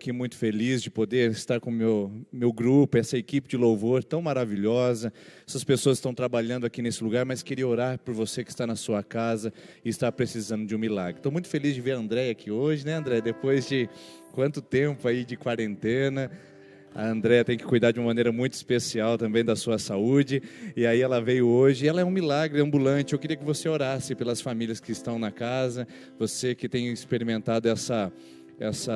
Aqui muito feliz de poder estar com o meu grupo, essa equipe de louvor tão maravilhosa. Essas pessoas estão trabalhando aqui nesse lugar, mas queria orar por você que está na sua casa e está precisando de um milagre. Estou muito feliz de ver a Andréia aqui hoje, né, André? Depois de quanto tempo aí de quarentena, a Andréia tem que cuidar de uma maneira muito especial também da sua saúde. E aí ela veio hoje, ela é um milagre ambulante. Eu queria que você orasse pelas famílias que estão na casa, você que tem experimentado essa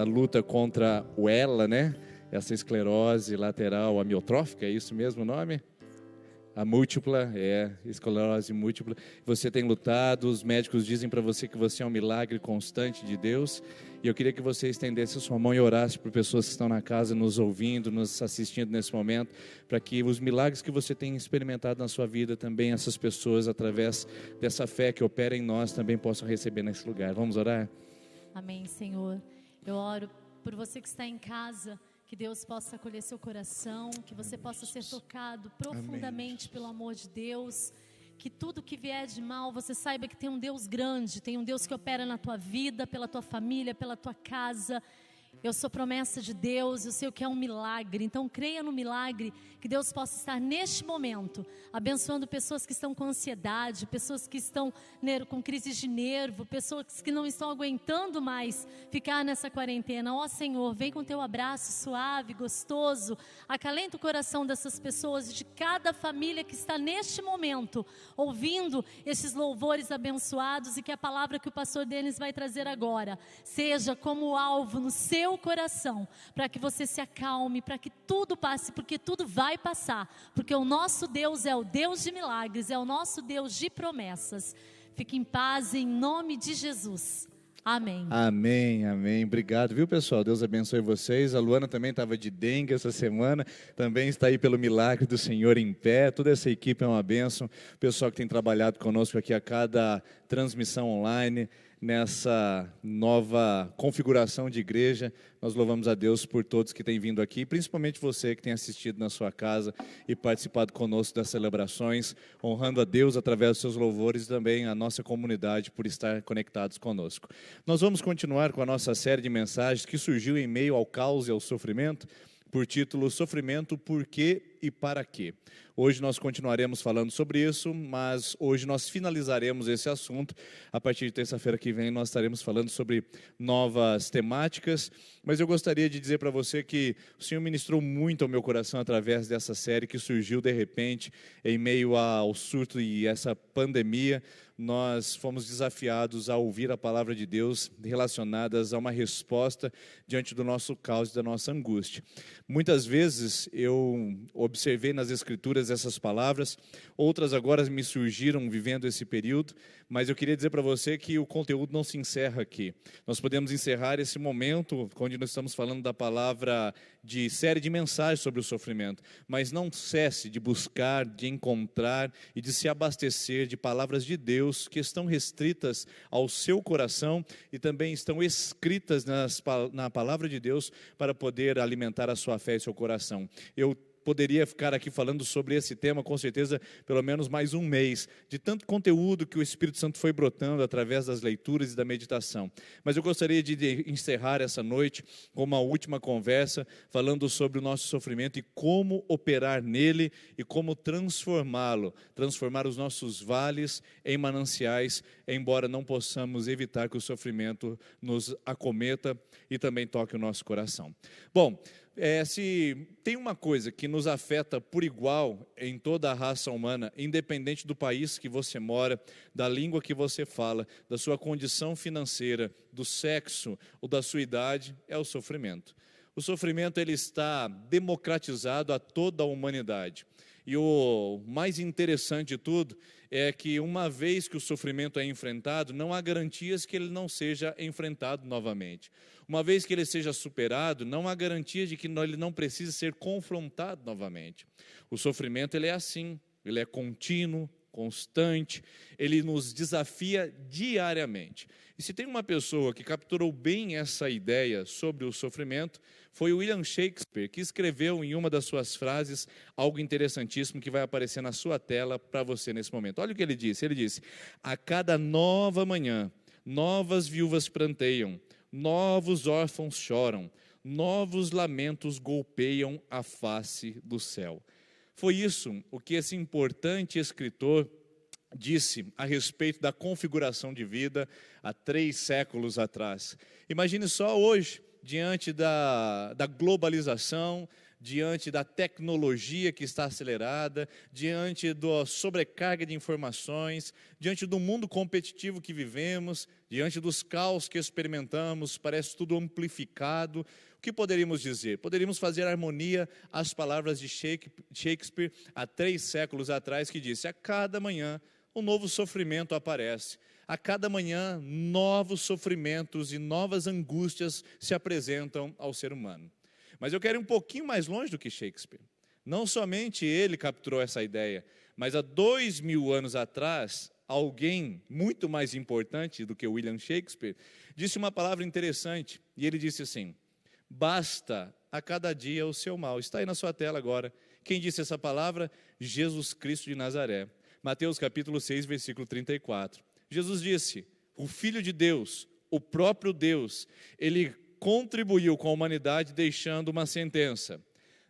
luta contra o ELA, né? Essa esclerose lateral amiotrófica, é isso mesmo o nome? A múltipla, esclerose múltipla. Você tem lutado, os médicos dizem para você que você é um milagre constante de Deus. E eu queria que você estendesse a sua mão e orasse por pessoas que estão na casa, nos ouvindo, nos assistindo nesse momento, para que os milagres que você tem experimentado na sua vida, também essas pessoas, através dessa fé que opera em nós, também possam receber nesse lugar. Vamos orar? Amém, Senhor. Eu oro por você que está em casa, que Deus possa acolher seu coração, que você possa ser tocado profundamente pelo amor de Deus, que tudo que vier de mal, você saiba que tem um Deus grande, tem um Deus que opera na tua vida, pela tua família, pela tua casa. Eu sou promessa de Deus, eu sei o que é um milagre, então creia no milagre, que Deus possa estar neste momento, abençoando pessoas que estão com ansiedade, pessoas que estão com crises de nervo, pessoas que não estão aguentando mais ficar nessa quarentena. Ó Senhor, vem com teu abraço suave, gostoso, acalenta o coração dessas pessoas e de cada família que está neste momento, ouvindo esses louvores abençoados, e que a palavra que o pastor Denis vai trazer agora, seja como alvo no seu coração, para que você se acalme, para que tudo passe, porque tudo vai passar, porque o nosso Deus é o Deus de milagres, é o nosso Deus de promessas. Fique em paz em nome de Jesus. Amém. Amém, amém. Obrigado, viu, pessoal? Deus abençoe vocês. A Luana também estava de dengue essa semana, também está aí pelo milagre do Senhor em pé. Toda essa equipe é uma bênção. O pessoal que tem trabalhado conosco aqui a cada transmissão online, nessa nova configuração de igreja, nós louvamos a Deus por todos que têm vindo aqui, principalmente você que tem assistido na sua casa e participado conosco das celebrações, honrando a Deus através dos seus louvores e também a nossa comunidade por estar conectados conosco. Nós vamos continuar com a nossa série de mensagens que surgiu em meio ao caos e ao sofrimento, por título Sofrimento, Por quê e Para quê? Hoje nós continuaremos falando sobre isso, mas hoje nós finalizaremos esse assunto. A partir de terça-feira que vem nós estaremos falando sobre novas temáticas, mas eu gostaria de dizer para você que o Senhor ministrou muito ao meu coração através dessa série que surgiu de repente em meio ao surto e essa pandemia. Nós fomos desafiados a ouvir a palavra de Deus relacionadas a uma resposta diante do nosso caos e da nossa angústia. Muitas vezes eu observei nas Escrituras essas palavras, outras agora me surgiram vivendo esse período, mas eu queria dizer para você que o conteúdo não se encerra aqui. Nós podemos encerrar esse momento, onde nós estamos falando da palavra de série de mensagens sobre o sofrimento, mas não cesse de buscar, de encontrar e de se abastecer de palavras de Deus que estão restritas ao seu coração e também estão escritas na palavra de Deus para poder alimentar a sua fé e seu coração. Eu poderia ficar aqui falando sobre esse tema, com certeza, pelo menos mais um mês, de tanto conteúdo que o Espírito Santo foi brotando através das leituras e da meditação. Mas eu gostaria de encerrar essa noite com uma última conversa, falando sobre o nosso sofrimento e como operar nele e como transformá-lo, transformar os nossos vales em mananciais, embora não possamos evitar que o sofrimento nos acometa e também toque o nosso coração. Bom, se tem uma coisa que nos afeta por igual em toda a raça humana, independente do país que você mora, da língua que você fala, da sua condição financeira, do sexo ou da sua idade, é o sofrimento. O sofrimento ele está democratizado a toda a humanidade. E o mais interessante de tudo é que uma vez que o sofrimento é enfrentado, não há garantias que ele não seja enfrentado novamente. Uma vez que ele seja superado, não há garantia de que ele não precise ser confrontado novamente. O sofrimento ele é assim, ele é contínuo, constante, ele nos desafia diariamente. E se tem uma pessoa que capturou bem essa ideia sobre o sofrimento, foi o William Shakespeare, que escreveu em uma das suas frases algo interessantíssimo que vai aparecer na sua tela para você nesse momento. Olha o que ele disse, a cada nova manhã, novas viúvas pranteiam, novos órfãos choram, novos lamentos golpeiam a face do céu. Foi isso o que esse importante escritor disse a respeito da configuração de vida há 3 séculos atrás. Imagine só hoje, diante da globalização, diante da tecnologia que está acelerada, diante da sobrecarga de informações, diante do mundo competitivo que vivemos, diante dos caos que experimentamos, parece tudo amplificado. O que poderíamos dizer? Poderíamos fazer harmonia às palavras de Shakespeare há 3 séculos atrás, que disse: a cada manhã um novo sofrimento aparece. A cada manhã, novos sofrimentos e novas angústias se apresentam ao ser humano. Mas eu quero ir um pouquinho mais longe do que Shakespeare. Não somente ele capturou essa ideia, mas há 2000 anos atrás, alguém muito mais importante do que William Shakespeare disse uma palavra interessante, e ele disse assim: basta a cada dia o seu mal. Está aí na sua tela agora. Quem disse essa palavra? Jesus Cristo de Nazaré. Mateus capítulo 6, versículo 34. Jesus disse: o Filho de Deus, o próprio Deus, ele contribuiu com a humanidade deixando uma sentença: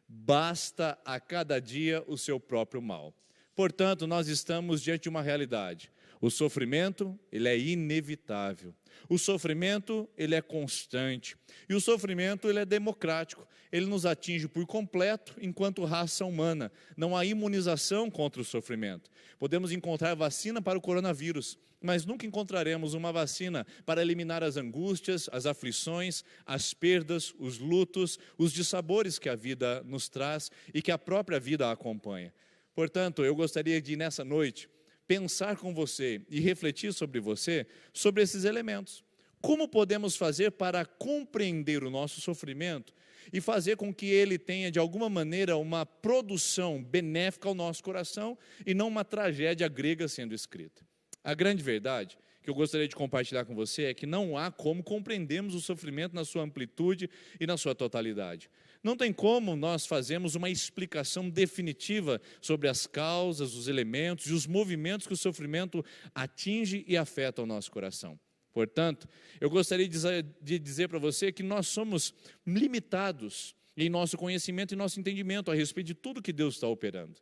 basta a cada dia o seu próprio mal. Portanto, nós estamos diante de uma realidade. O sofrimento, ele é inevitável. O sofrimento, ele é constante. E o sofrimento, ele é democrático. Ele nos atinge por completo enquanto raça humana. Não há imunização contra o sofrimento. Podemos encontrar vacina para o coronavírus, mas nunca encontraremos uma vacina para eliminar as angústias, as aflições, as perdas, os lutos, os dissabores que a vida nos traz e que a própria vida acompanha. Portanto, eu gostaria de, nessa noite, pensar com você e refletir sobre esses elementos. Como podemos fazer para compreender o nosso sofrimento e fazer com que ele tenha, de alguma maneira, uma produção benéfica ao nosso coração e não uma tragédia grega sendo escrita? A grande verdade que eu gostaria de compartilhar com você é que não há como compreendermos o sofrimento na sua amplitude e na sua totalidade. Não tem como nós fazermos uma explicação definitiva sobre as causas, os elementos e os movimentos que o sofrimento atinge e afeta o nosso coração. Portanto, eu gostaria de dizer para você que nós somos limitados em nosso conhecimento e nosso entendimento a respeito de tudo que Deus está operando.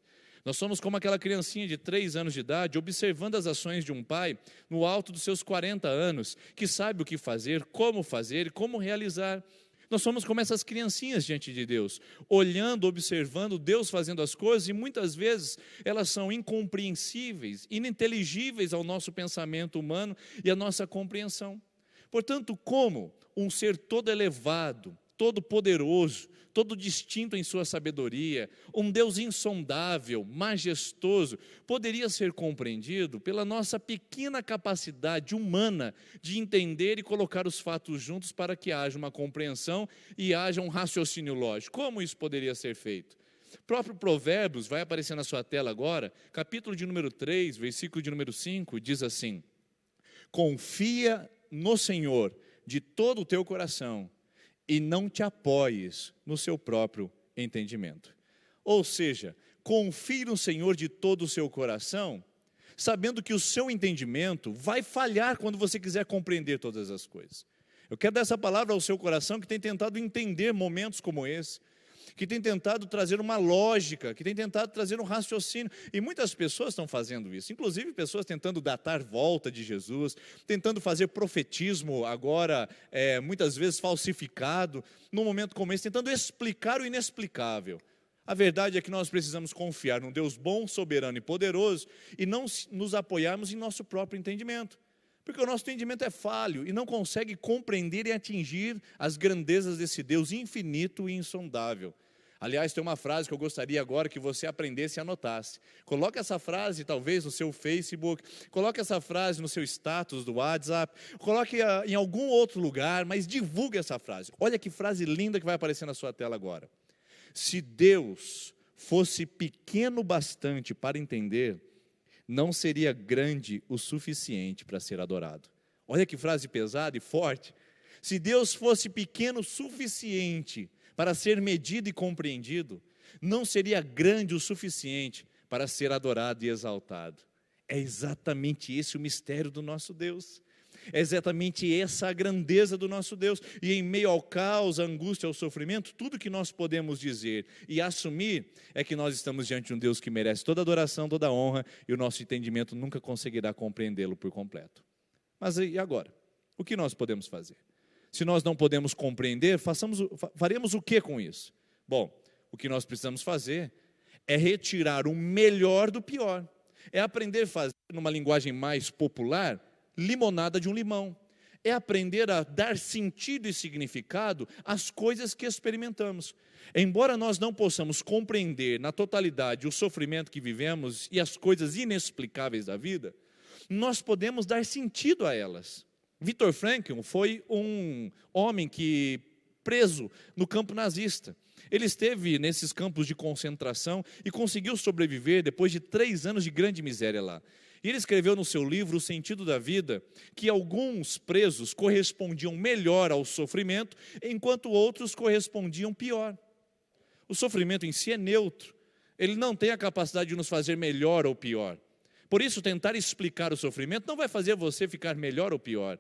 Nós somos como aquela criancinha de 3 anos de idade, observando as ações de um pai no alto dos seus 40 anos, que sabe o que fazer, e como realizar. Nós somos como essas criancinhas diante de Deus, olhando, observando Deus fazendo as coisas, e muitas vezes elas são incompreensíveis, ininteligíveis ao nosso pensamento humano e à nossa compreensão. Portanto, como um ser todo elevado, todo poderoso, todo distinto em sua sabedoria, um Deus insondável, majestoso, poderia ser compreendido pela nossa pequena capacidade humana de entender e colocar os fatos juntos para que haja uma compreensão e haja um raciocínio lógico? Como isso poderia ser feito? O próprio Provérbios, vai aparecer na sua tela agora, capítulo de número 3, versículo de número 5, diz assim: confia no Senhor de todo o teu coração, e não te apoies no seu próprio entendimento. Ou seja, confie no Senhor de todo o seu coração, sabendo que o seu entendimento vai falhar quando você quiser compreender todas as coisas. Eu quero dar essa palavra ao seu coração que tem tentado entender momentos como esse, que tem tentado trazer uma lógica, que tem tentado trazer um raciocínio, e muitas pessoas estão fazendo isso, inclusive pessoas tentando datar volta de Jesus, tentando fazer profetismo agora, muitas vezes falsificado, num momento como esse, tentando explicar o inexplicável. A verdade é que nós precisamos confiar num Deus bom, soberano e poderoso, e não nos apoiarmos em nosso próprio entendimento, porque o nosso entendimento é falho e não consegue compreender e atingir as grandezas desse Deus infinito e insondável. Aliás, tem uma frase que eu gostaria agora que você aprendesse e anotasse. Coloque essa frase talvez no seu Facebook, coloque essa frase no seu status do WhatsApp, coloque em algum outro lugar, mas divulgue essa frase. Olha que frase linda que vai aparecer na sua tela agora. Se Deus fosse pequeno bastante para entender, não seria grande o suficiente para ser adorado. Olha que frase pesada e forte. Se Deus fosse pequeno o suficiente para ser medido e compreendido, não seria grande o suficiente para ser adorado e exaltado. É exatamente esse o mistério do nosso Deus. É exatamente essa a grandeza do nosso Deus. E em meio ao caos, à angústia, ao sofrimento, tudo que nós podemos dizer e assumir é que nós estamos diante de um Deus que merece toda adoração, toda honra, e o nosso entendimento nunca conseguirá compreendê-lo por completo. Mas e agora? O que nós podemos fazer? Se nós não podemos compreender, faremos o que com isso? Bom, o que nós precisamos fazer é retirar o melhor do pior. É aprender a fazer, numa linguagem mais popular, limonada de um limão. É aprender a dar sentido e significado às coisas que experimentamos. Embora nós não possamos compreender na totalidade o sofrimento que vivemos e as coisas inexplicáveis da vida, nós podemos dar sentido a elas. Viktor Frankl foi um homem que preso no campo nazista. Ele esteve nesses campos de concentração e conseguiu sobreviver depois de 3 anos de grande miséria lá. E ele escreveu no seu livro O Sentido da Vida que alguns presos correspondiam melhor ao sofrimento, enquanto outros correspondiam pior. O sofrimento em si é neutro. Ele não tem a capacidade de nos fazer melhor ou pior. Por isso, tentar explicar o sofrimento não vai fazer você ficar melhor ou pior,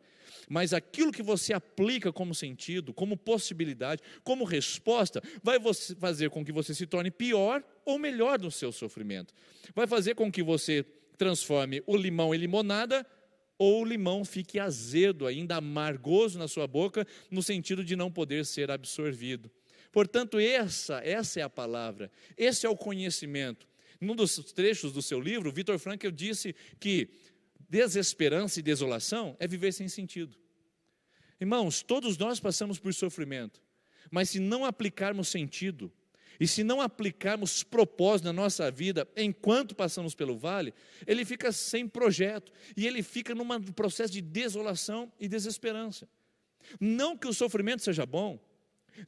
mas aquilo que você aplica como sentido, como possibilidade, como resposta, vai fazer com que você se torne pior ou melhor no seu sofrimento. Vai fazer com que você transforme o limão em limonada, ou o limão fique azedo, ainda amargoso na sua boca, no sentido de não poder ser absorvido. Portanto, essa é a palavra, esse é o conhecimento. Num dos trechos do seu livro, Viktor Frankl disse que desesperança e desolação é viver sem sentido. Irmãos, todos nós passamos por sofrimento, mas se não aplicarmos sentido, e se não aplicarmos propósito na nossa vida, enquanto passamos pelo vale, ele fica sem projeto, e ele fica num processo de desolação e desesperança. Não que o sofrimento seja bom,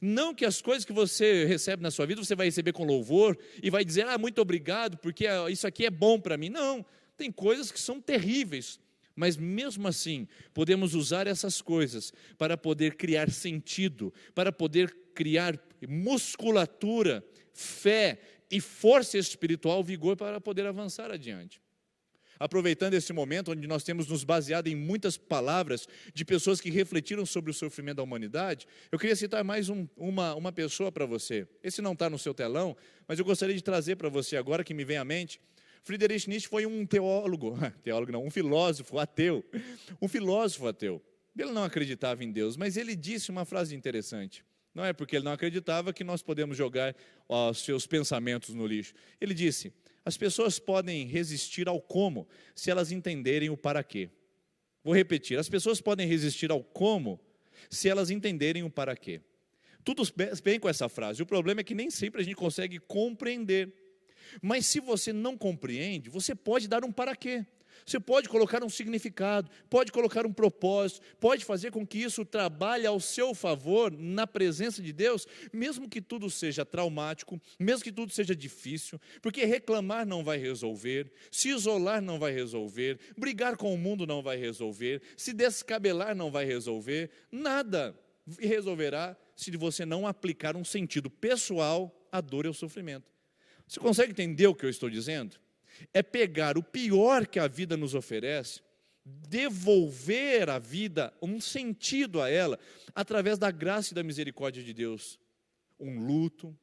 não que as coisas que você recebe na sua vida, você vai receber com louvor e vai dizer, muito obrigado, porque isso aqui é bom para mim. Não, tem coisas que são terríveis, mas mesmo assim, podemos usar essas coisas para poder criar sentido, para poder criar musculatura, fé e força espiritual, vigor para poder avançar adiante. Aproveitando esse momento onde nós temos nos baseado em muitas palavras de pessoas que refletiram sobre o sofrimento da humanidade, eu queria citar mais uma pessoa para você. Esse não está no seu telão, mas eu gostaria de trazer para você agora, que me vem à mente. Friedrich Nietzsche foi um um filósofo ateu. Um filósofo ateu. Ele não acreditava em Deus, mas ele disse uma frase interessante. Não é porque ele não acreditava que nós podemos jogar os seus pensamentos no lixo. Ele disse: as pessoas podem resistir ao como, se elas entenderem o para quê. Vou repetir, as pessoas podem resistir ao como, se elas entenderem o para quê. Tudo bem com essa frase, o problema é que nem sempre a gente consegue compreender. Mas se você não compreende, você pode dar um para quê. Você pode colocar um significado, pode colocar um propósito, pode fazer com que isso trabalhe ao seu favor na presença de Deus, mesmo que tudo seja traumático, mesmo que tudo seja difícil, porque reclamar não vai resolver, se isolar não vai resolver, brigar com o mundo não vai resolver, se descabelar não vai resolver, nada resolverá se você não aplicar um sentido pessoal à dor e ao sofrimento. Você consegue entender o que eu estou dizendo? É pegar o pior que a vida nos oferece, devolver à vida um sentido a ela, através da graça e da misericórdia de Deus. Um luto,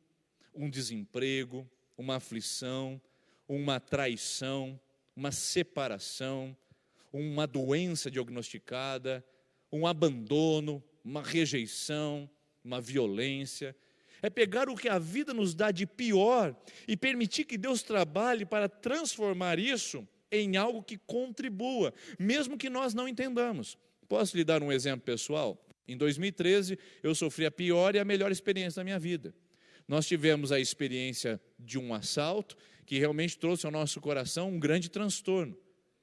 um desemprego, uma aflição, uma traição, uma separação, uma doença diagnosticada, um abandono, uma rejeição, uma violência. É pegar o que a vida nos dá de pior e permitir que Deus trabalhe para transformar isso em algo que contribua, mesmo que nós não entendamos. Posso lhe dar um exemplo pessoal? Em 2013, eu sofri a pior e a melhor experiência da minha vida. Nós tivemos a experiência de um assalto que realmente trouxe ao nosso coração um grande transtorno.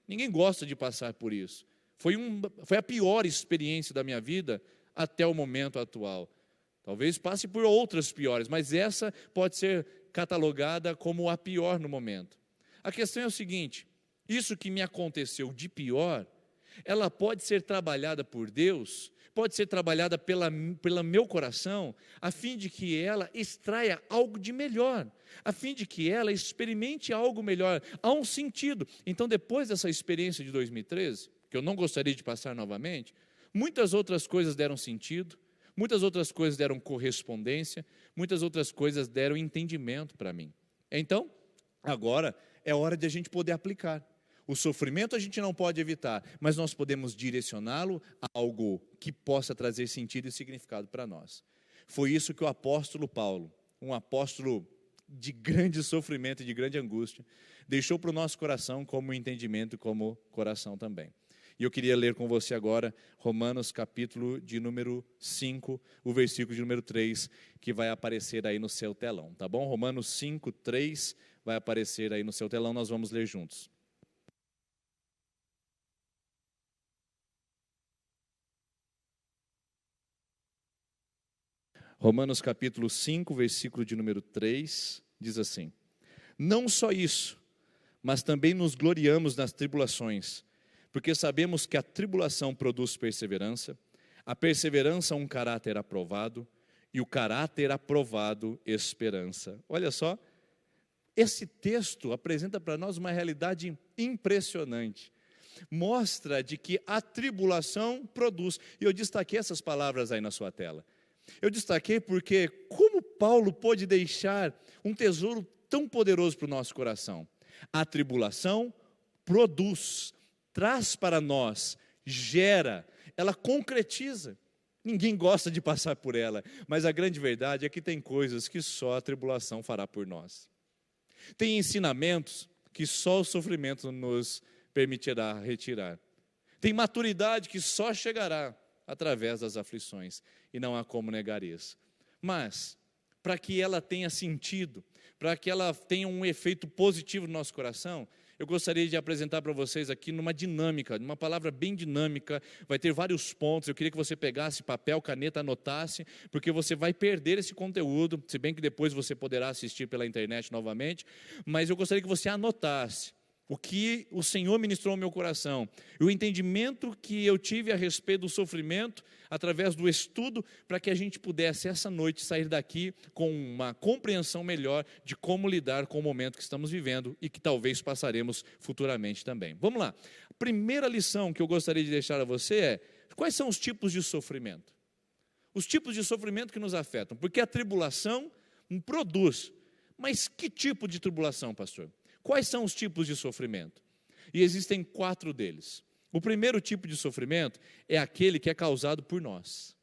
Ninguém gosta de passar por isso. Foi a pior experiência da minha vida até o momento atual. Talvez passe por outras piores, mas essa pode ser catalogada como a pior no momento. A questão é o seguinte: isso que me aconteceu de pior, ela pode ser trabalhada por Deus, pode ser trabalhada pelo meu coração, a fim de que ela extraia algo de melhor, a fim de que ela experimente algo melhor, há um sentido. Então, depois dessa experiência de 2013, que eu não gostaria de passar novamente, muitas outras coisas deram sentido, muitas outras coisas deram correspondência, muitas outras coisas deram entendimento para mim. Então, agora é hora de a gente poder aplicar. O sofrimento a gente não pode evitar, mas nós podemos direcioná-lo a algo que possa trazer sentido e significado para nós. Foi isso que o apóstolo Paulo, um apóstolo de grande sofrimento e de grande angústia, deixou para o nosso coração como entendimento e como coração também. E eu queria ler com você agora Romanos capítulo de número 5, o versículo de número 3, que vai aparecer aí no seu telão, tá bom? Romanos 5, 3 vai aparecer aí no seu telão, nós vamos ler juntos. Romanos capítulo 5, versículo de número 3, diz assim: não só isso, mas também nos gloriamos nas tribulações, porque sabemos que a tribulação produz perseverança, a perseverança um caráter aprovado, e o caráter aprovado esperança. Olha só, esse texto apresenta para nós uma realidade impressionante. Mostra de que a tribulação produz, e eu destaquei essas palavras aí na sua tela. Eu destaquei porque como Paulo pôde deixar um tesouro tão poderoso para o nosso coração? A tribulação produz, traz para nós, gera, ela concretiza. Ninguém gosta de passar por ela, mas a grande verdade é que tem coisas que só a tribulação fará por nós. Tem ensinamentos que só o sofrimento nos permitirá retirar. Tem maturidade que só chegará através das aflições, e não há como negar isso. Mas, para que ela tenha sentido, para que ela tenha um efeito positivo no nosso coração, eu gostaria de apresentar para vocês aqui numa dinâmica, numa palavra bem dinâmica, vai ter vários pontos, eu queria que você pegasse papel, caneta, anotasse, porque você vai perder esse conteúdo, se bem que depois você poderá assistir pela internet novamente, mas eu gostaria que você anotasse o que o Senhor ministrou ao meu coração, e o entendimento que eu tive a respeito do sofrimento, através do estudo, para que a gente pudesse essa noite sair daqui com uma compreensão melhor de como lidar com o momento que estamos vivendo e que talvez passaremos futuramente também. Vamos lá, a primeira lição que eu gostaria de deixar a você é, quais são os tipos de sofrimento? Os tipos de sofrimento que nos afetam, porque a tribulação produz, mas que tipo de tribulação, pastor? Quais são os tipos de sofrimento? E existem 4 deles. O primeiro tipo de sofrimento é aquele que é causado por nós.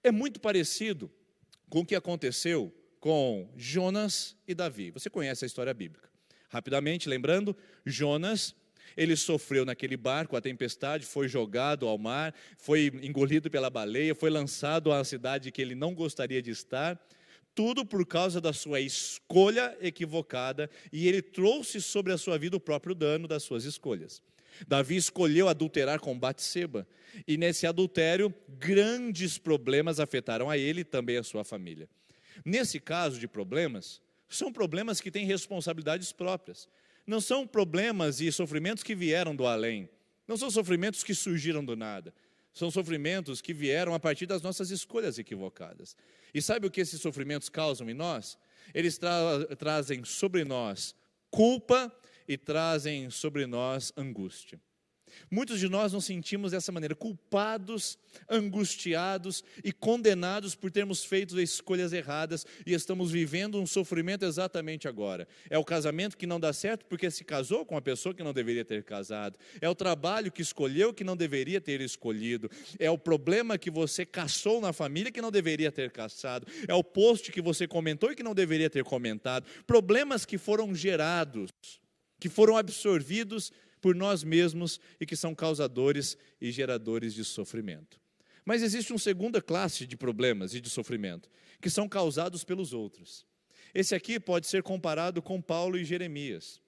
É muito parecido com o que aconteceu com Jonas e Davi. Você conhece a história bíblica. Rapidamente, lembrando, Jonas, ele sofreu naquele barco, a tempestade, foi jogado ao mar, foi engolido pela baleia, foi lançado à cidade que ele não gostaria de estar. Tudo por causa da sua escolha equivocada, e ele trouxe sobre a sua vida o próprio dano das suas escolhas. Davi escolheu adulterar com Batseba, e nesse adultério, grandes problemas afetaram a ele e também a sua família. Nesse caso de problemas, são problemas que têm responsabilidades próprias. Não são problemas e sofrimentos que vieram do além, não são sofrimentos que surgiram do nada. São sofrimentos que vieram a partir das nossas escolhas equivocadas. E sabe o que esses sofrimentos causam em nós? Eles trazem sobre nós culpa e trazem sobre nós angústia. Muitos de nós nos sentimos dessa maneira, culpados, angustiados e condenados por termos feito escolhas erradas e estamos vivendo um sofrimento exatamente agora. É o casamento que não dá certo porque se casou com a pessoa que não deveria ter casado. É o trabalho que escolheu que não deveria ter escolhido. É o problema que você caçou na família que não deveria ter caçado. É o post que você comentou e que não deveria ter comentado. Problemas que foram gerados, que foram absorvidos por nós mesmos e que são causadores e geradores de sofrimento. Mas existe uma segunda classe de problemas e de sofrimento, que são causados pelos outros. Esse aqui pode ser comparado com Paulo e Jeremias.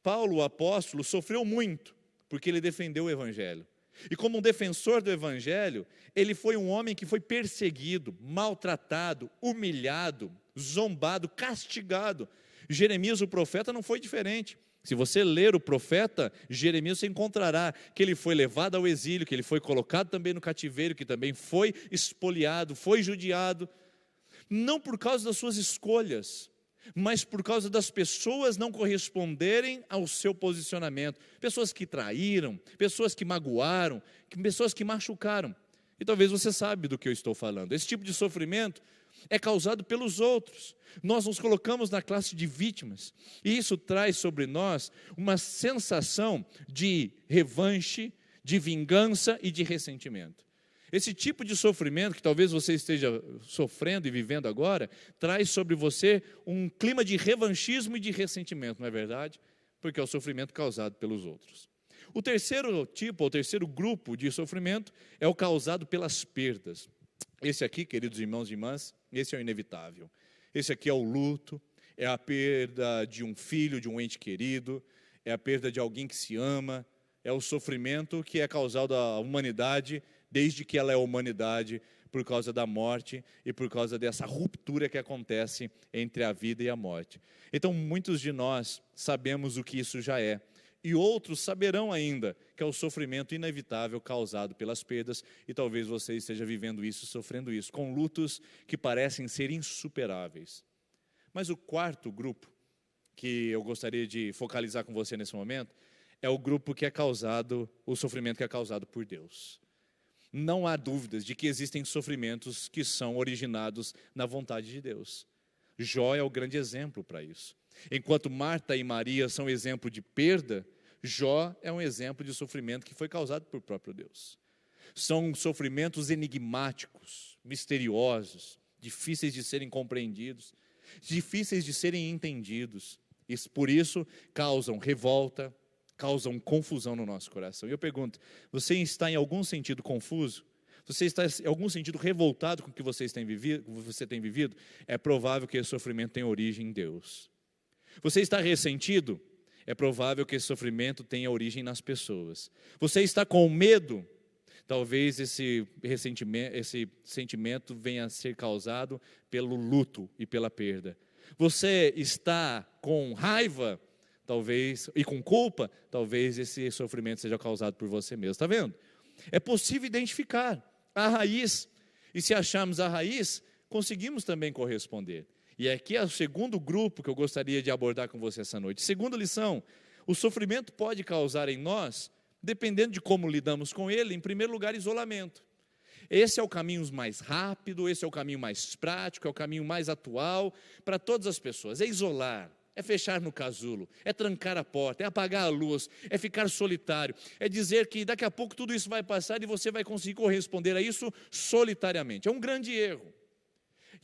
Paulo, o apóstolo, sofreu muito, porque ele defendeu o Evangelho. E como um defensor do Evangelho, ele foi um homem que foi perseguido, maltratado, humilhado, zombado, castigado. Jeremias, o profeta, não foi diferente. Se você ler o profeta Jeremias, você encontrará que ele foi levado ao exílio, que ele foi colocado também no cativeiro, que também foi espoliado, foi judiado, não por causa das suas escolhas, mas por causa das pessoas não corresponderem ao seu posicionamento. Pessoas que traíram, pessoas que magoaram, pessoas que machucaram. E talvez você sabe do que eu estou falando. Esse tipo de sofrimento é causado pelos outros. Nós nos colocamos na classe de vítimas, e isso traz sobre nós uma sensação de revanche, de vingança e de ressentimento. Esse tipo de sofrimento que talvez você esteja sofrendo e vivendo agora, traz sobre você um clima de revanchismo e de ressentimento, não é verdade? Porque é o sofrimento causado pelos outros. O terceiro tipo, ou terceiro grupo de sofrimento é o causado pelas perdas. Esse aqui, queridos irmãos e irmãs, esse é o inevitável. Esse aqui é o luto, é a perda de um filho, de um ente querido, é a perda de alguém que se ama, é o sofrimento que é causado à humanidade, desde que ela é humanidade, por causa da morte e por causa dessa ruptura que acontece entre a vida e a morte. Então, muitos de nós sabemos o que isso já é, e outros saberão ainda que é o sofrimento inevitável causado pelas perdas, e talvez você esteja vivendo isso, sofrendo isso, com lutos que parecem ser insuperáveis. Mas o quarto grupo, que eu gostaria de focalizar com você nesse momento, é o grupo que é causado, o sofrimento que é causado por Deus. Não há dúvidas de que existem sofrimentos que são originados na vontade de Deus. Jó é o grande exemplo para isso. Enquanto Marta e Maria são exemplo de perda, Jó é um exemplo de sofrimento que foi causado por próprio Deus. São sofrimentos enigmáticos, misteriosos, difíceis de serem compreendidos, difíceis de serem entendidos. E por isso causam revolta, causam confusão no nosso coração. E eu pergunto, você está em algum sentido confuso? Você está em algum sentido revoltado com o que você tem vivido? É provável que esse sofrimento tenha origem em Deus. Você está ressentido? É provável que esse sofrimento tenha origem nas pessoas. Você está com medo? Talvez esse sentimento venha a ser causado pelo luto e pela perda. Você está com raiva? Talvez, e com culpa, talvez esse sofrimento seja causado por você mesmo. Está vendo? É possível identificar a raiz, e se acharmos a raiz, conseguimos também corresponder. E aqui é o segundo grupo que eu gostaria de abordar com você essa noite. Segunda lição, o sofrimento pode causar em nós, dependendo de como lidamos com ele, em primeiro lugar, isolamento. Esse é o caminho mais rápido, esse é o caminho mais prático, é o caminho mais atual para todas as pessoas, é isolar. É fechar no casulo, é trancar a porta, é apagar a luz, é ficar solitário, é dizer que daqui a pouco tudo isso vai passar e você vai conseguir corresponder a isso solitariamente. É um grande erro.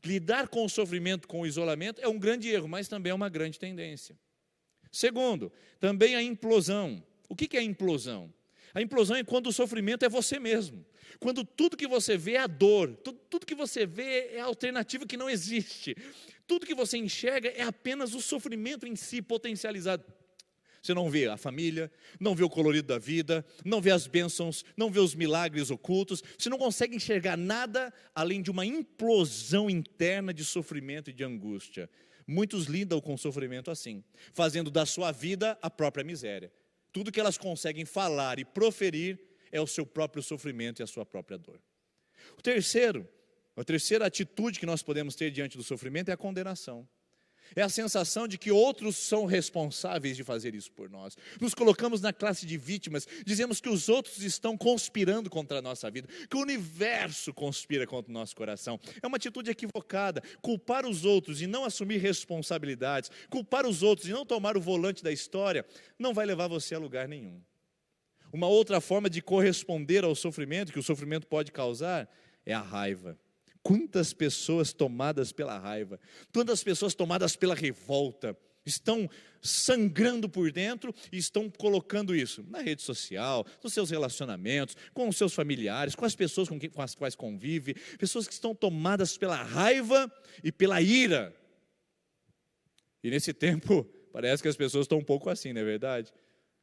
Lidar com o sofrimento, com o isolamento, é um grande erro, mas também é uma grande tendência. Segundo, também a implosão. O que é a implosão? A implosão é quando o sofrimento é você mesmo. Quando tudo que você vê é a dor, tudo que você vê é a alternativa que não existe. Tudo que você enxerga é apenas o sofrimento em si potencializado. Você não vê a família, não vê o colorido da vida, não vê as bênçãos, não vê os milagres ocultos. Você não consegue enxergar nada além de uma implosão interna de sofrimento e de angústia. Muitos lidam com o sofrimento assim, fazendo da sua vida a própria miséria. Tudo que elas conseguem falar e proferir é o seu próprio sofrimento e a sua própria dor. A terceira atitude que nós podemos ter diante do sofrimento é a condenação. É a sensação de que outros são responsáveis de fazer isso por nós. Nos colocamos na classe de vítimas, dizemos que os outros estão conspirando contra a nossa vida, que o universo conspira contra o nosso coração. É uma atitude equivocada. Culpar os outros e não assumir responsabilidades, culpar os outros e não tomar o volante da história, não vai levar você a lugar nenhum. Uma outra forma de corresponder ao sofrimento, que o sofrimento pode causar, é a raiva. Quantas pessoas tomadas pela raiva, quantas pessoas tomadas pela revolta, estão sangrando por dentro e estão colocando isso na rede social, nos seus relacionamentos, com os seus familiares, com as pessoas com as quais convive, pessoas que estão tomadas pela raiva e pela ira. E nesse tempo, parece que as pessoas estão um pouco assim, não é verdade?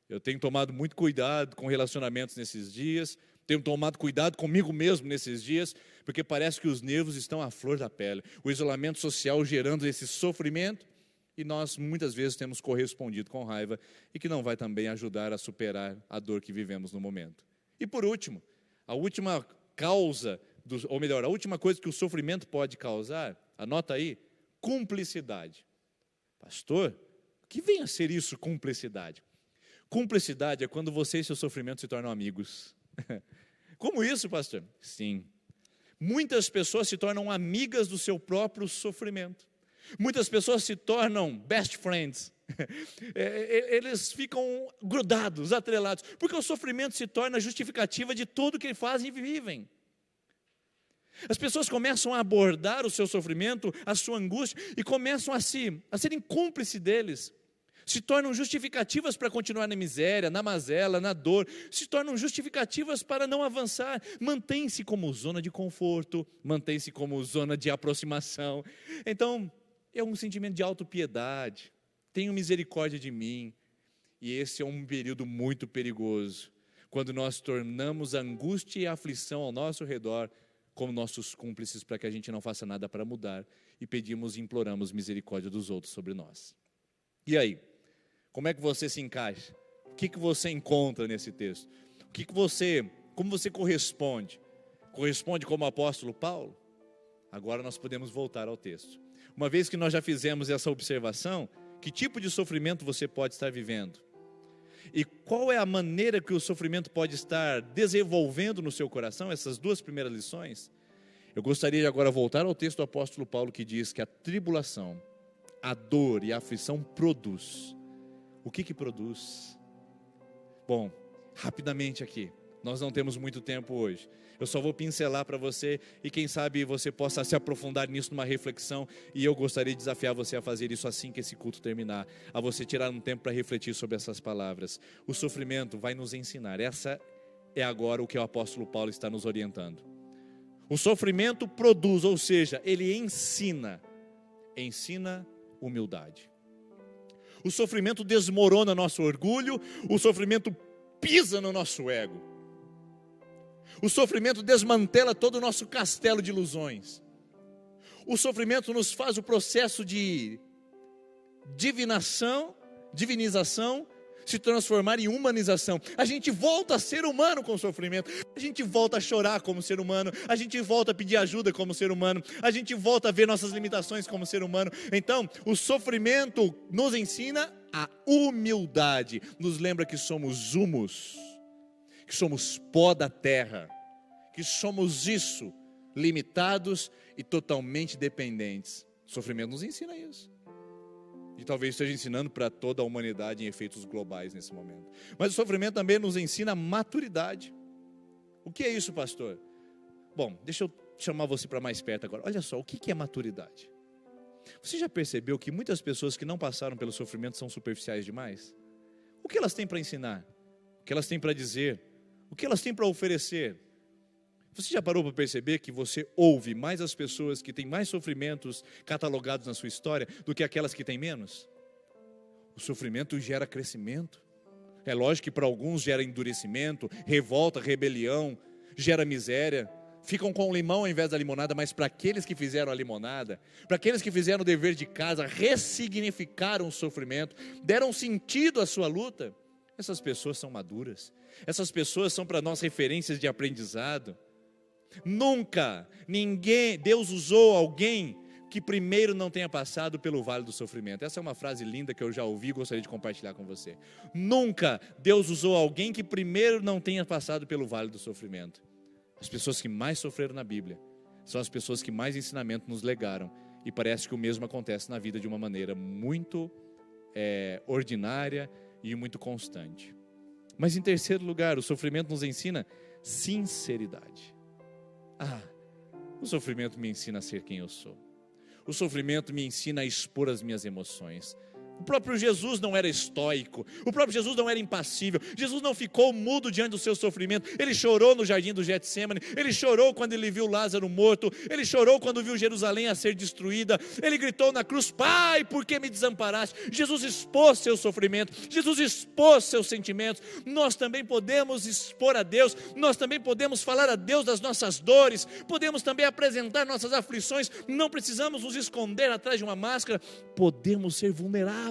Eu tenho tomado muito cuidado com relacionamentos nesses dias, tenho tomado cuidado comigo mesmo nesses dias, porque parece que os nervos estão à flor da pele. O isolamento social gerando esse sofrimento, e nós muitas vezes temos correspondido com raiva, e que não vai também ajudar a superar a dor que vivemos no momento. E por último, a última causa, a última coisa que o sofrimento pode causar, anota aí, cumplicidade. Pastor, o que vem a ser isso, cumplicidade? Cumplicidade é quando você e seu sofrimento se tornam amigos. Como isso, pastor? Sim. Muitas pessoas se tornam amigas do seu próprio sofrimento. Muitas pessoas se tornam best friends. Eles ficam grudados, atrelados, porque o sofrimento se torna justificativa de tudo que fazem e vivem. As pessoas começam a abordar o seu sofrimento, a sua angústia, e começam a serem cúmplices deles. Se tornam justificativas para continuar na miséria, na mazela, na dor. Se tornam justificativas para não avançar. Mantém-se como zona de conforto, mantém-se como zona de aproximação. Então, é um sentimento de autopiedade. Tenho misericórdia de mim. E esse é um período muito perigoso, quando nós tornamos a angústia e a aflição ao nosso redor como nossos cúmplices, para que a gente não faça nada para mudar, e pedimos e imploramos misericórdia dos outros sobre nós. E aí? Como é que você se encaixa? O que você encontra nesse texto? Como você corresponde? Corresponde como o apóstolo Paulo? Agora nós podemos voltar ao texto. Uma vez que nós já fizemos essa observação, que tipo de sofrimento você pode estar vivendo? E qual é a maneira que o sofrimento pode estar desenvolvendo no seu coração? Essas duas primeiras lições. Eu gostaria de agora voltar ao texto do apóstolo Paulo, que diz que a tribulação, a dor e a aflição produz. O que produz? Bom, rapidamente aqui, nós não temos muito tempo hoje. Eu só vou pincelar para você, e quem sabe você possa se aprofundar nisso numa reflexão, e eu gostaria de desafiar você a fazer isso assim que esse culto terminar, a você tirar um tempo para refletir sobre essas palavras. O sofrimento vai nos ensinar, essa é agora o que o apóstolo Paulo está nos orientando. O sofrimento produz, ou seja, ele ensina humildade. O sofrimento desmorona nosso orgulho, o sofrimento pisa no nosso ego. O sofrimento desmantela todo o nosso castelo de ilusões. O sofrimento nos faz o processo de divinização se transformar em humanização. A gente volta a ser humano com o sofrimento. A gente volta a chorar como ser humano. A gente volta a pedir ajuda como ser humano. A gente volta a ver nossas limitações como ser humano. Então, o sofrimento nos ensina a humildade. Nos lembra que somos humus, que somos pó da terra, que somos isso, limitados e totalmente dependentes. O sofrimento nos ensina isso. E talvez esteja ensinando para toda a humanidade em efeitos globais nesse momento. Mas o sofrimento também nos ensina maturidade. O que é isso, pastor? Bom, deixa eu chamar você para mais perto agora. Olha só, o que é maturidade? Você já percebeu que muitas pessoas que não passaram pelo sofrimento são superficiais demais? O que elas têm para ensinar? O que elas têm para dizer? O que elas têm para oferecer? Você já parou para perceber que você ouve mais as pessoas que têm mais sofrimentos catalogados na sua história do que aquelas que têm menos? O sofrimento gera crescimento. É lógico que para alguns gera endurecimento, revolta, rebelião, gera miséria. Ficam com o limão ao invés da limonada, mas para aqueles que fizeram a limonada, para aqueles que fizeram o dever de casa, ressignificaram o sofrimento, deram sentido à sua luta, essas pessoas são maduras. Essas pessoas são para nós referências de aprendizado. Nunca Deus usou alguém que primeiro não tenha passado pelo vale do sofrimento. Essa é uma frase linda que eu já ouvi e gostaria de compartilhar com você. Nunca Deus usou alguém que primeiro não tenha passado pelo vale do sofrimento. As pessoas que mais sofreram na Bíblia são as pessoas que mais ensinamento nos legaram, e parece que o mesmo acontece na vida de uma maneira muito ordinária e muito constante. Mas em terceiro lugar, o sofrimento nos ensina sinceridade. O sofrimento me ensina a ser quem eu sou. O sofrimento me ensina a expor as minhas emoções. O próprio Jesus não era estoico, o próprio Jesus não era impassível, Jesus não ficou mudo diante do seu sofrimento. Ele chorou no jardim do Getsêmani, ele chorou quando ele viu Lázaro morto, ele chorou quando viu Jerusalém a ser destruída, ele gritou na cruz: Pai, por que me desamparaste? Jesus expôs seu sofrimento, Jesus expôs seus sentimentos. Nós também podemos expor a Deus, nós também podemos falar a Deus das nossas dores, podemos também apresentar nossas aflições, não precisamos nos esconder atrás de uma máscara, podemos ser vulneráveis.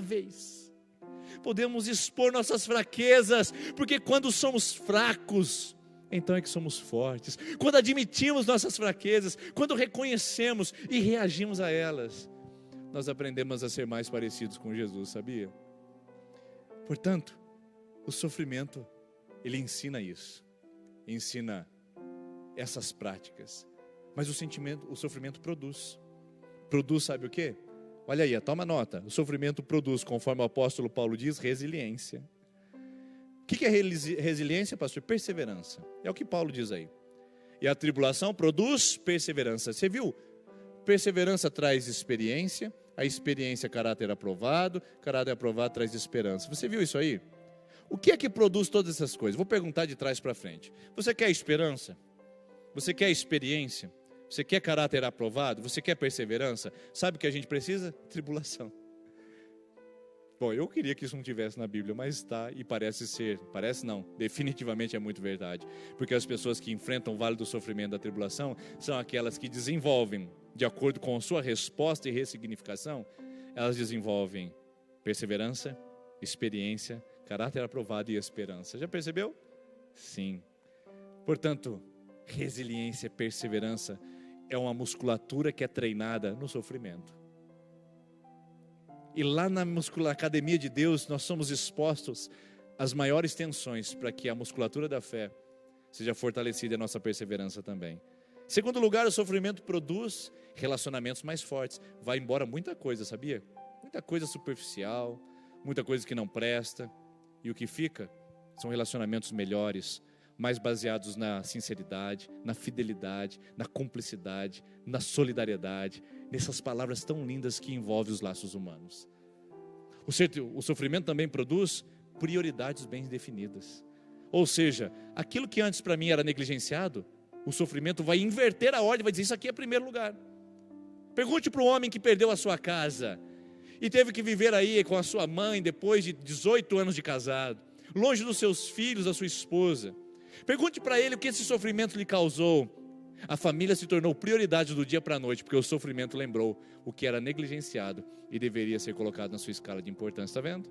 Podemos expor nossas fraquezas, porque quando somos fracos, então é que somos fortes. Quando admitimos nossas fraquezas, quando reconhecemos e reagimos a elas, nós aprendemos a ser mais parecidos com Jesus, sabia? Portanto, o sofrimento, ele ensina isso, ensina essas práticas. Mas o sofrimento produz. Produz, sabe o quê? Olha aí, toma nota. O sofrimento produz, conforme o apóstolo Paulo diz, resiliência. O que é resiliência, pastor? Perseverança. É o que Paulo diz aí. E a tribulação produz perseverança. Você viu? Perseverança traz experiência, a experiência caráter aprovado traz esperança. Você viu isso aí? O que é que produz todas essas coisas? Vou perguntar de trás para frente. Você quer esperança? Você quer experiência? Você quer caráter aprovado? Você quer perseverança? Sabe o que a gente precisa? Tribulação. Bom, eu queria que isso não tivesse na Bíblia, mas está e parece ser. Parece não, definitivamente é muito verdade. Porque as pessoas que enfrentam o vale do sofrimento da tribulação são aquelas que desenvolvem, de acordo com a sua resposta e ressignificação, elas desenvolvem perseverança, experiência, caráter aprovado e esperança. Já percebeu? Sim. Portanto, resiliência, perseverança é uma musculatura que é treinada no sofrimento. E lá na academia de Deus, nós somos expostos às maiores tensões para que a musculatura da fé seja fortalecida e a nossa perseverança também. Em segundo lugar, o sofrimento produz relacionamentos mais fortes. Vai embora muita coisa, sabia? Muita coisa superficial, muita coisa que não presta. E o que fica são relacionamentos melhores, mais baseados na sinceridade, na fidelidade, na cumplicidade, na solidariedade, nessas palavras tão lindas que envolvem os laços humanos. O sofrimento também produz prioridades bem definidas. Ou seja, aquilo que antes para mim era negligenciado, o sofrimento vai inverter a ordem, vai dizer, isso aqui é primeiro lugar. Pergunte para o homem que perdeu a sua casa e teve que viver aí com a sua mãe depois de 18 anos de casado, longe dos seus filhos, da sua esposa. Pergunte para ele o que esse sofrimento lhe causou. A família se tornou prioridade do dia para a noite, porque o sofrimento lembrou o que era negligenciado e deveria ser colocado na sua escala de importância. Está vendo?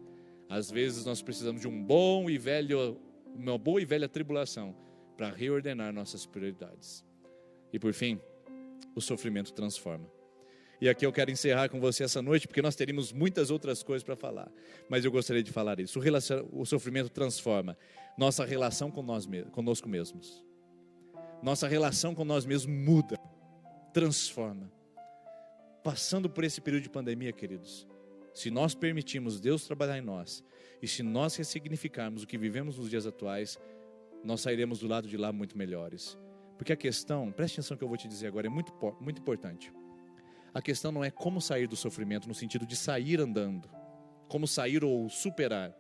Às vezes nós precisamos de uma boa e velha tribulação para reordenar nossas prioridades. E por fim, o sofrimento transforma. E aqui eu quero encerrar com você essa noite, porque nós teríamos muitas outras coisas para falar, mas eu gostaria de falar isso. O sofrimento transforma nossa relação conosco mesmos. Nossa relação com nós mesmos muda, transforma. Passando por esse período de pandemia, queridos, se nós permitirmos Deus trabalhar em nós, e se nós ressignificarmos o que vivemos nos dias atuais, nós sairemos do lado de lá muito melhores. Porque a questão, preste atenção no que eu vou te dizer agora, é muito importante. A questão não é como sair do sofrimento no sentido de sair andando, como sair ou superar.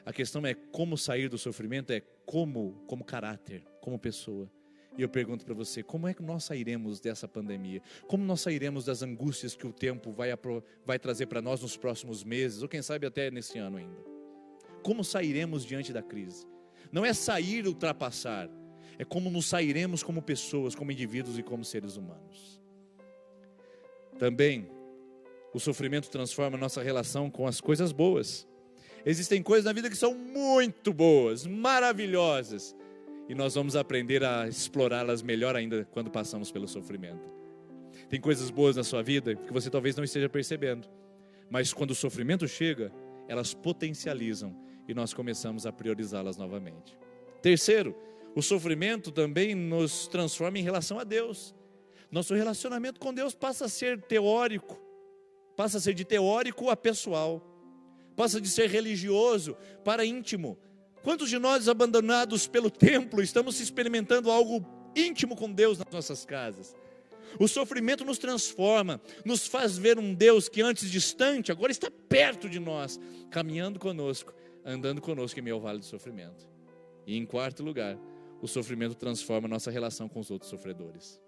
A questão é como sair do sofrimento, é como caráter, como pessoa. E eu pergunto para você, como é que nós sairemos dessa pandemia? Como nós sairemos das angústias que o tempo vai trazer para nós nos próximos meses, ou quem sabe até nesse ano ainda? Como sairemos diante da crise? Não é sair, ultrapassar, é como nos sairemos como pessoas, como indivíduos e como seres humanos. Também, o sofrimento transforma a nossa relação com as coisas boas. Existem coisas na vida que são muito boas, maravilhosas, e nós vamos aprender a explorá-las melhor ainda quando passamos pelo sofrimento. Tem coisas boas na sua vida que você talvez não esteja percebendo, mas quando o sofrimento chega, elas potencializam e nós começamos a priorizá-las novamente. Terceiro, o sofrimento também nos transforma em relação a Deus. Nosso relacionamento com Deus passa a ser teórico, passa a ser de teórico a pessoal, passa de ser religioso para íntimo. Quantos de nós, abandonados pelo templo, estamos experimentando algo íntimo com Deus nas nossas casas? O sofrimento nos transforma, nos faz ver um Deus que antes distante, agora está perto de nós, caminhando conosco, andando conosco em meio ao vale do sofrimento. E em quarto lugar, o sofrimento transforma a nossa relação com os outros sofredores.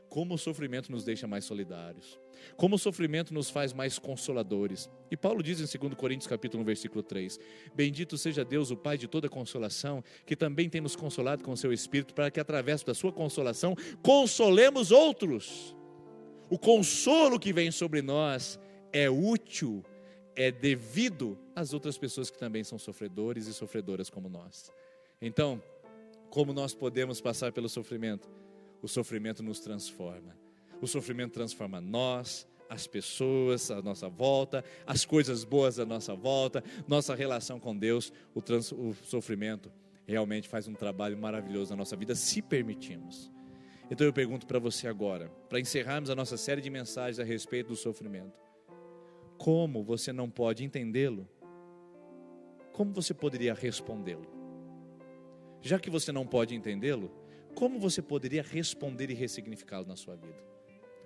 Como o sofrimento nos deixa mais solidários, como o sofrimento nos faz mais consoladores. E Paulo diz em 2 Coríntios capítulo 1, versículo 3, bendito seja Deus, o Pai de toda consolação, que também tem nos consolado com o seu Espírito, para que através da sua consolação, consolemos outros. O consolo que vem sobre nós é útil, é devido às outras pessoas que também são sofredores e sofredoras como nós. Então, como nós podemos passar pelo sofrimento? O sofrimento nos transforma. O sofrimento transforma nós, as pessoas à nossa volta, as coisas boas à nossa volta, nossa relação com Deus, o sofrimento realmente faz um trabalho maravilhoso na nossa vida, se permitirmos. Então eu pergunto para você agora, para encerrarmos a nossa série de mensagens a respeito do sofrimento: como você não pode entendê-lo? Como você poderia respondê-lo? Já que você não pode entendê-lo, como você poderia responder e ressignificá-lo na sua vida?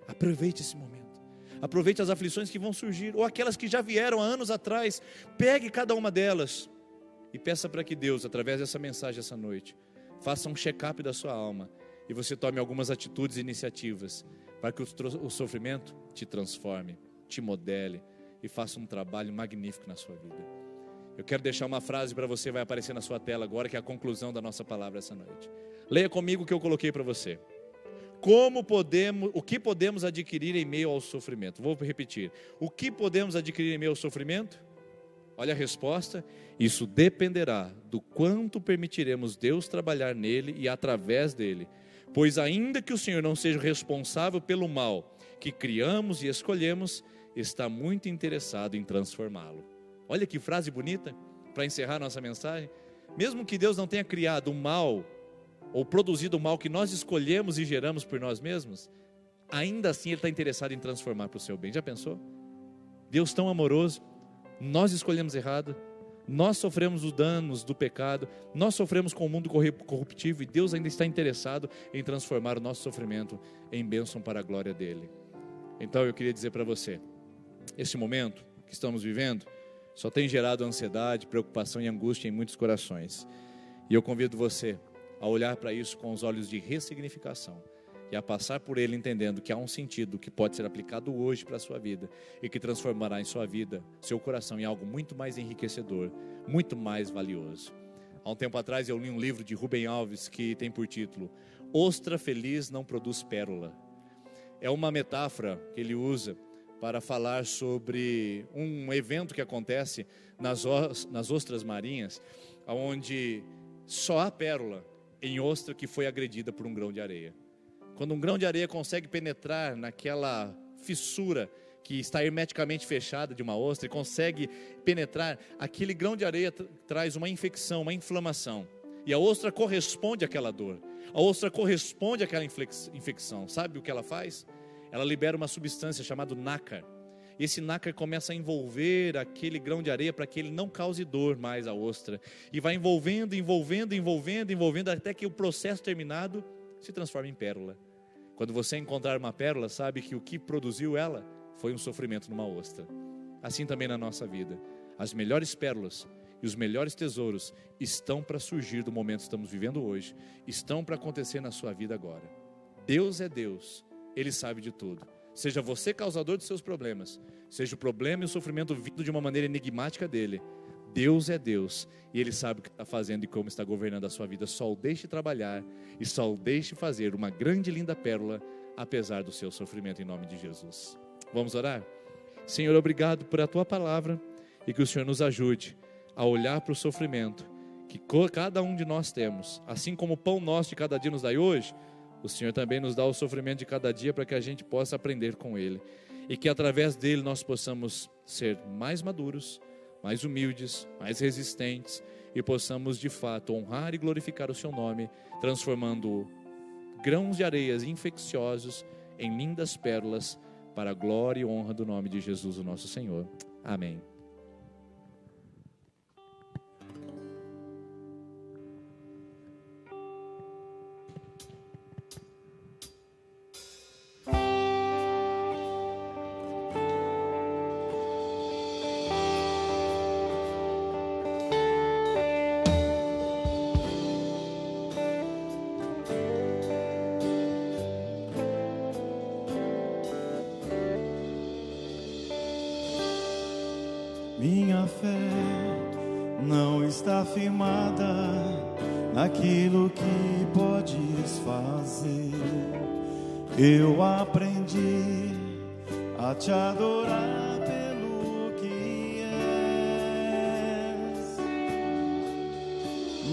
Aproveite esse momento. Aproveite as aflições que vão surgir, ou aquelas que já vieram há anos atrás. Pegue cada uma delas e peça para que Deus, através dessa mensagem essa noite, faça um check-up da sua alma e você tome algumas atitudes e iniciativas para que o sofrimento te transforme, te modele e faça um trabalho magnífico na sua vida. Eu quero deixar uma frase para você, vai aparecer na sua tela agora, que é a conclusão da nossa palavra essa noite. Leia comigo o que eu coloquei para você. O que podemos adquirir em meio ao sofrimento? Vou repetir. O que podemos adquirir em meio ao sofrimento? Olha a resposta. Isso dependerá do quanto permitiremos Deus trabalhar nele e através dele. Pois ainda que o Senhor não seja responsável pelo mal que criamos e escolhemos, está muito interessado em transformá-lo. Olha que frase bonita para encerrar nossa mensagem. Mesmo que Deus não tenha criado o mal ou produzido o mal que nós escolhemos e geramos por nós mesmos, ainda assim Ele está interessado em transformar para o seu bem. Já pensou? Deus tão amoroso, nós escolhemos errado, nós sofremos os danos do pecado, nós sofremos com o mundo corruptivo, e Deus ainda está interessado em transformar o nosso sofrimento em bênção para a glória dEle. Então eu queria dizer para você, esse momento que estamos vivendo só tem gerado ansiedade, preocupação e angústia em muitos corações. E eu convido você a olhar para isso com os olhos de ressignificação e a passar por ele entendendo que há um sentido que pode ser aplicado hoje para a sua vida e que transformará em sua vida, seu coração, em algo muito mais enriquecedor, muito mais valioso. Há um tempo atrás eu li um livro de Rubem Alves que tem por título Ostra Feliz Não Produz Pérola. É uma metáfora que ele usa para falar sobre um evento que acontece nas ostras marinhas, onde só há pérola em ostra que foi agredida por um grão de areia. Quando um grão de areia consegue penetrar naquela fissura que está hermeticamente fechada de uma ostra e consegue penetrar, aquele grão de areia traz uma infecção, uma inflamação. E a ostra corresponde àquela dor. A ostra corresponde àquela infecção. Sabe o que ela faz? Ela libera uma substância chamada nácar. Esse nácar começa a envolver aquele grão de areia para que ele não cause dor mais à ostra. E vai envolvendo, até que o processo terminado se transforma em pérola. Quando você encontrar uma pérola, sabe que o que produziu ela foi um sofrimento numa ostra. Assim também na nossa vida. As melhores pérolas e os melhores tesouros estão para surgir do momento que estamos vivendo hoje. Estão para acontecer na sua vida agora. Deus é Deus. Ele sabe de tudo. Seja você causador de seus problemas, seja o problema e o sofrimento vindo de uma maneira enigmática dele, Deus é Deus e Ele sabe o que está fazendo e como está governando a sua vida. Só o deixe trabalhar e só o deixe fazer uma grande e linda pérola, apesar do seu sofrimento, em nome de Jesus. Vamos orar? Senhor, obrigado por a Tua palavra e que o Senhor nos ajude a olhar para o sofrimento que cada um de nós temos, assim como o pão nosso de cada dia nos dai hoje. O Senhor também nos dá o sofrimento de cada dia para que a gente possa aprender com Ele. E que através dele nós possamos ser mais maduros, mais humildes, mais resistentes. E possamos de fato honrar e glorificar o Seu nome, transformando grãos de areias infecciosos em lindas pérolas para a glória e honra do nome de Jesus, o nosso Senhor. Amém. Minha fé não está firmada naquilo que podes fazer. Eu aprendi a te adorar pelo que és.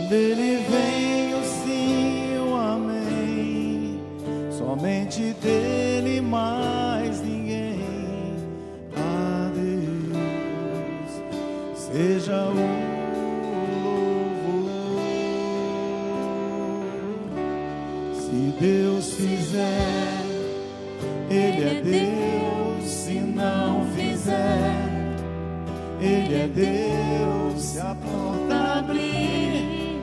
Dele vem o sim e o amém, somente dele mais ninguém. seja o louvor. Se Deus fizer, Ele é Deus. Se não fizer, Ele é Deus. Se a porta abrir,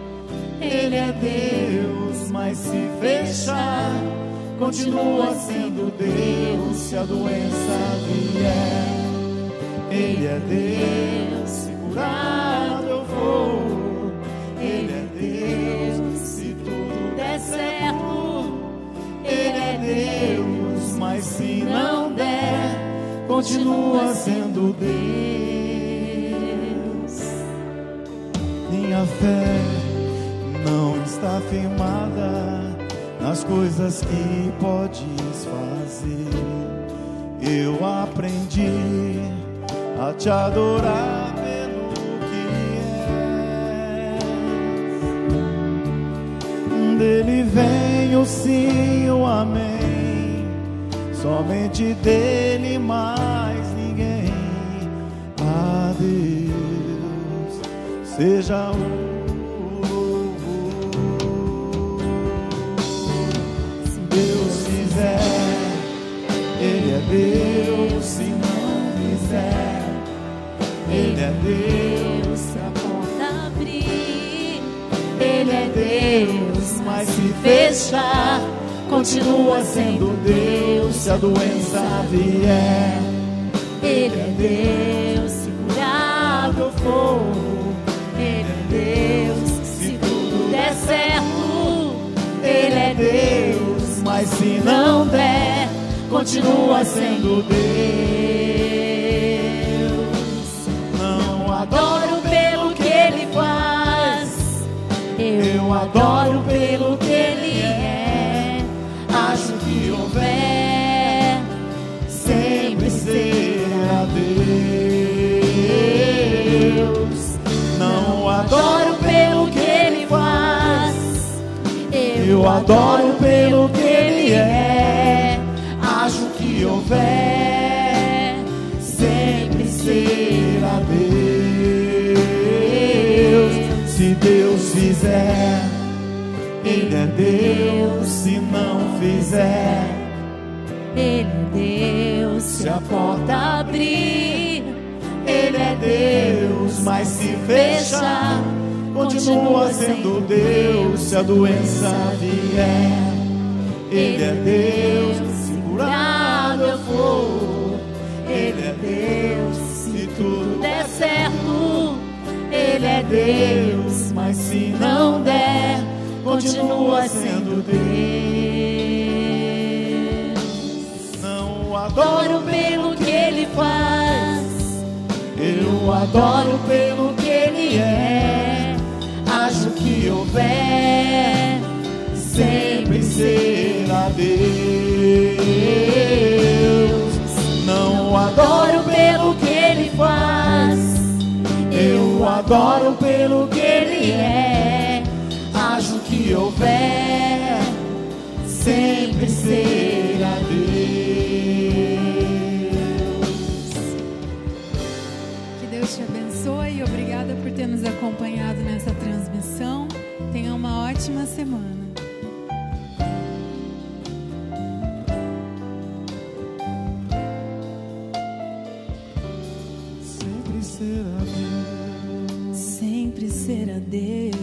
Ele é Deus. Mas se fechar, continua sendo Deus. Se a doença vier, Ele é Deus. Se curado eu vou, Ele é Deus. Se tudo der certo, Ele é Deus. Mas se não der, continua sendo Deus. Minha fé não está firmada nas coisas que podes fazer. Eu aprendi a te adorar pelo que és. Dele vem o sim, o amém. Somente dele, mais ninguém. A Deus seja o louvor. Se Deus fizer, Ele é Deus. Se não fizer, Ele é Deus. Se a porta abrir, Ele é Deus. Mas se fechar, continua sendo Deus. Se a doença vier, Ele é Deus. Se curado eu for, Ele é Deus. Se tudo der certo, Ele é Deus. mas se não der, continua sendo Deus. Não adoro pelo que Ele faz, eu adoro pelo que Ele é. Acho que houver, sempre será Deus. Não adoro pelo que Ele faz, eu adoro pelo que Ele é. Acho que houver, sempre será Deus. Se Deus fizer, Ele é Deus. Se não fizer, Ele é Deus. se a porta abrir, Ele é Deus. Mas se fechar, continua sendo Deus. Se a doença vier, Ele é Deus. Se curado eu for, Ele é Deus. Se tudo der certo, Ele é Deus. Mas se não der, continua sendo Deus. Não adoro pelo que Ele faz, eu adoro pelo que Ele é. Acho que houver, sempre será Deus. Não adoro pelo que Ele faz, eu adoro pelo que Ele é. Acho que houver, sempre será Deus. Que Deus te abençoe e obrigada por ter nos acompanhado nessa transmissão. Tenha uma ótima semana. Sempre será Deus. Sempre será Deus.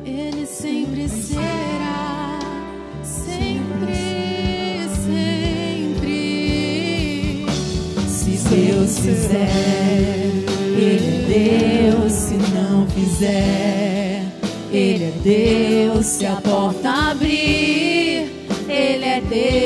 Ele sempre será. Sempre, sempre. Se Deus fizer, Ele é Deus. Se não fizer, Ele é Deus. Se a porta abrir, Ele é Deus.